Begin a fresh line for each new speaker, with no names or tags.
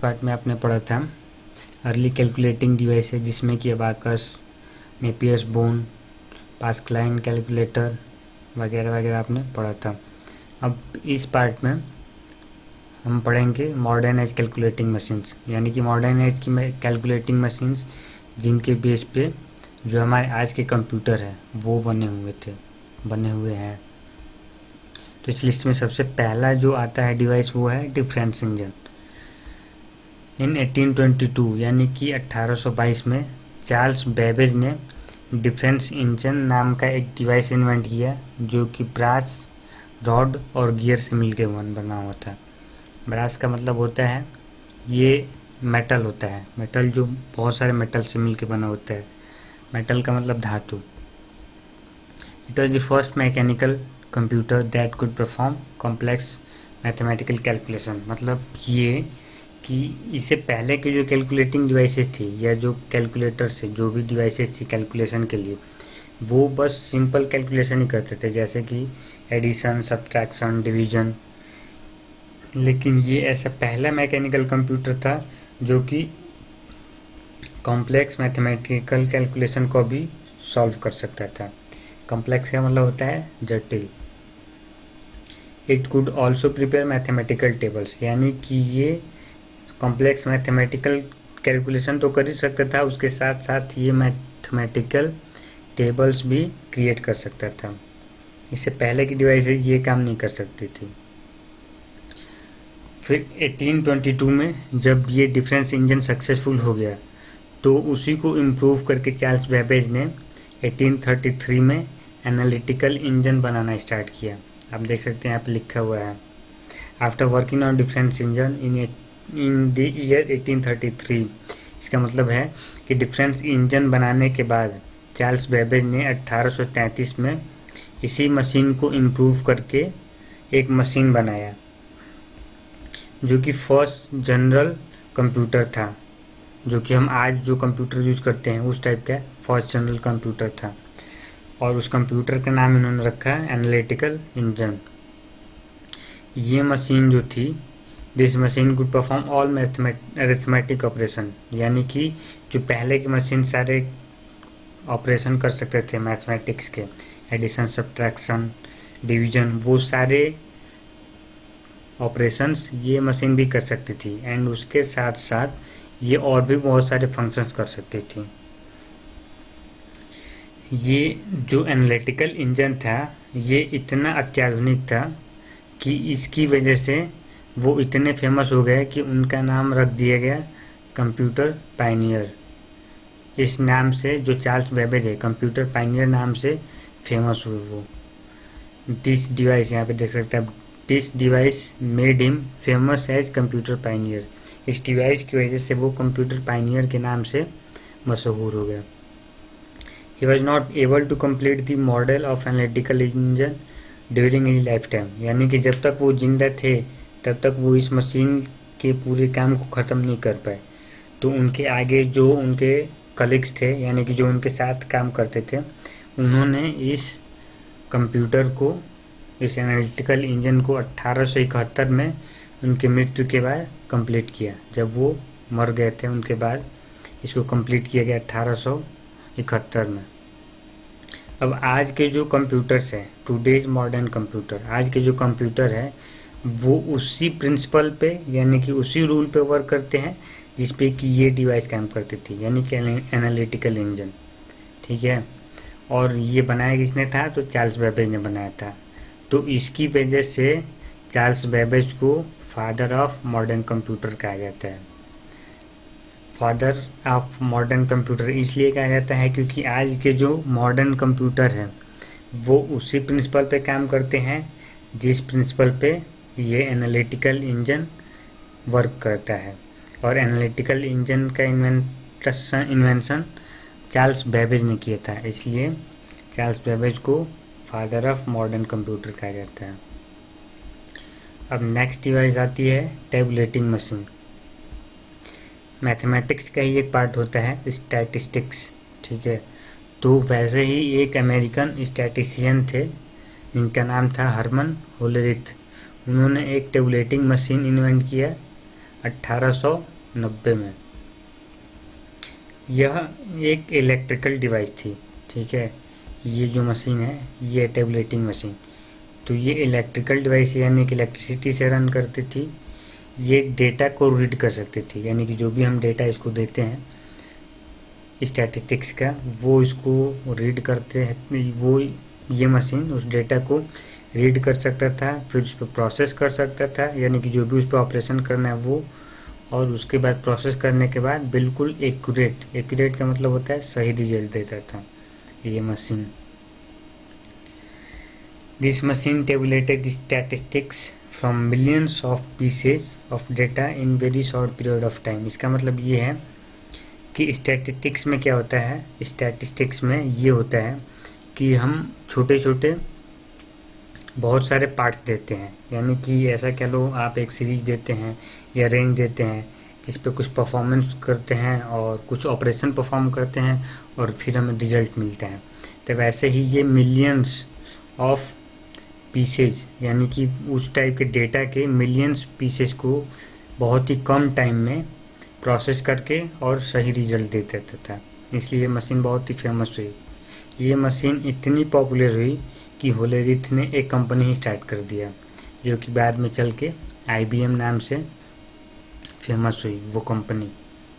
Part में आपने पढ़ा था अर्ली कैलकुलेटिंग डिवाइस है जिसमें कि abacus, Napier's bone, Pascaline calculator वगैरह वगैरह आपने पढ़ा था। अब इस पार्ट में हम पढ़ेंगे मॉडर्न एज कैलकुलेटिंग मशीन्स, यानी कि मॉडर्न एज की कैलकुलेटिंग मशीन्स जिनके बेस पे जो हमारे आज के कंप्यूटर है वो बने हुए हैं। तो इस लिस्ट में सबसे पहला जो आता है डिवाइस वो है डिफरेंस इंजन। इन 1822 यानी कि 1822 में चार्ल्स बेबेज ने डिफरेंस इंजन नाम का एक डिवाइस इन्वेंट किया जो कि ब्रास रॉड और गियर से मिलकर बना हुआ था। ब्रास का मतलब होता है ये मेटल होता है, मेटल जो बहुत सारे मेटल से मिलकर बना होता है। मेटल का मतलब धातु। It was the first mechanical computer that could perform complex mathematical calculation. मतलब ये कि इससे पहले के जो कैलकुलेटिंग डिवाइसेस थी या जो कैलकुलेटर से जो भी डिवाइसेस थी कैलकुलेशन के लिए, वो बस सिंपल कैलकुलेशन ही करते थे, जैसे कि एडिशन, सब्ट्रैक्शन, डिवीजन। लेकिन ये ऐसा पहला मैकेनिकल कंप्यूटर था जो कि कॉम्प्लेक्स मैथमेटिकल कैलकुलेशन को भी सॉल्व कर सकता था। कॉम्प्लेक्स का मतलब होता है जटिल। It could also prepare mathematical tables, यानी कि ये कॉम्प्लेक्स मैथमेटिकल कैलकुलेशन तो कर ही सकता था, उसके साथ साथ ये मैथमेटिकल टेबल्स भी क्रिएट कर सकता था। इससे पहले की डिवाइसेज ये काम नहीं कर सकती थी। फिर 1822 में जब ये डिफरेंस इंजन सक्सेसफुल हो गया तो उसी को इम्प्रूव करके चार्ल्स बेबेज ने 1833 में एनालिटिकल इंजन बनाना स्टार्ट किया। आप देख सकते हैं यहाँ पे लिखा हुआ है, after working on difference engine in the year 1833। इसका मतलब है कि डिफरेंस इंजन बनाने के बाद चार्ल्स बेबेज ने 1833 में इसी मशीन को इम्प्रूव करके एक मशीन बनाया जो कि फर्स्ट जनरल कंप्यूटर था, जो कि हम आज जो कंप्यूटर यूज़ करते हैं उस टाइप का फर्स्ट जनरल कंप्यूटर था। और उस कंप्यूटर का नाम इन्होंने रखा है एनालिटिकल इंजन। ये मशीन जो थी, this machine could perform all arithmetic operation, यानी कि जो पहले की मशीन सारे ऑपरेशन कर सकते थे मैथमेटिक्स के, एडिशन, सब्ट्रैक्शन, डिवीजन, वो सारे ऑपरेशंस ये मशीन भी कर सकती थी। एंड उसके साथ साथ ये और भी बहुत सारे फंक्शंस कर सकती थी। ये जो एनालिटिकल इंजन था ये इतना अत्याधुनिक था कि इसकी वजह से वो इतने फेमस हो गए कि उनका नाम रख दिया गया कंप्यूटर पायनियर। इस नाम से जो चार्ल्स बेबेज है कंप्यूटर पायनियर नाम से फेमस हुए वो। दिस डिवाइस यहाँ पे देख सकते हैं, this device made him famous as computer pioneer. इस डिवाइस की वजह से वो कंप्यूटर पायनियर के नाम से मशहूर हो गया। He was not able to complete the model of analytical engine during his lifetime, यानी कि जब तक वो जिंदा थे तब तक वो इस मशीन के पूरे काम को ख़त्म नहीं कर पाए। तो उनके आगे जो उनके कलीग्स थे, यानी कि जो उनके साथ काम करते थे, उन्होंने इस कंप्यूटर को, इस एनालिटिकल इंजन को 1871 में उनकी मृत्यु के बाद कंप्लीट किया। जब वो मर गए थे उनके बाद इसको कंप्लीट किया गया 1871 में। अब आज के जो कंप्यूटर्स हैं, टुडेज मॉडर्न कंप्यूटर, आज के जो कंप्यूटर है वो उसी प्रिंसिपल पे यानी कि उसी रूल पे वर्क करते हैं जिस पे कि ये डिवाइस काम करती थी, यानी कि एनालिटिकल इंजन। ठीक है। और ये बनाया किसने था? तो चार्ल्स बेबेज ने बनाया था। तो इसकी वजह से चार्ल्स बेबेज को फादर ऑफ मॉडर्न कंप्यूटर कहा जाता है। फादर ऑफ मॉडर्न कंप्यूटर इसलिए कहा जाता है क्योंकि आज के जो मॉडर्न कंप्यूटर हैं वो उसी प्रिंसिपल पे काम करते हैं जिस प्रिंसिपल पे ये एनालिटिकल इंजन वर्क करता है। और एनालिटिकल इंजन का इन्वेंशन चार्ल्स बेबेज ने किया था, इसलिए चार्ल्स बेबेज को फादर ऑफ मॉडर्न कंप्यूटर कहा जाता है। अब नेक्स्ट डिवाइस आती है टैबुलेटिंग मशीन। मैथमेटिक्स का ही एक पार्ट होता है स्टैटिस्टिक्स। ठीक है। तो वैसे ही एक अमेरिकन स्टैटिस्टिशियन थे जिनका नाम था हरमन होलेरिथ। उन्होंने एक टैबुलेटिंग मशीन इन्वेंट किया 1890 में। यह एक इलेक्ट्रिकल डिवाइस थी, ठीक है। ये जो मशीन है ये टेबलेटिंग मशीन, तो ये इलेक्ट्रिकल डिवाइस यानी कि इलेक्ट्रिसिटी से रन करती थी। ये डेटा को रीड कर सकती थी, यानी कि जो भी हम डेटा इसको देते हैं स्टैटिस्टिक्स का, वो इसको रीड करते हैं। वो ये मशीन उस डेटा को रीड कर सकता था, फिर उस पर प्रोसेस कर सकता था, यानी कि जो भी उस पर ऑपरेशन करना है वो, और उसके बाद प्रोसेस करने के बाद बिल्कुल एक्यूरेट का मतलब होता है सही रिजल्ट देता था ये machine. This machine tabulated statistics from millions of pieces of data in very short period of time. इसका मतलब ये है कि स्टैटिस्टिक्स में क्या होता है, स्टैटिस्टिक्स में ये होता है कि हम छोटे छोटे बहुत सारे पार्ट्स देते हैं, यानी कि ऐसा कह लो आप एक सीरीज देते हैं या रेंज देते हैं जिस पे कुछ परफॉर्मेंस करते हैं और कुछ ऑपरेशन परफॉर्म करते हैं और फिर हमें रिजल्ट मिलता है। तो वैसे ही ये मिलियंस ऑफ पीसेज, यानी कि उस टाइप के डेटा के मिलियंस पीसेज को बहुत ही कम टाइम में प्रोसेस करके और सही रिजल्ट दे देता था, इसलिए ये मशीन बहुत ही फेमस हुई। ये मशीन इतनी पॉपुलर हुई कि होलेरिथ ने एक कंपनी ही स्टार्ट कर दिया, जो कि बाद में चल के IBM नाम से फेमस हुई वो कंपनी।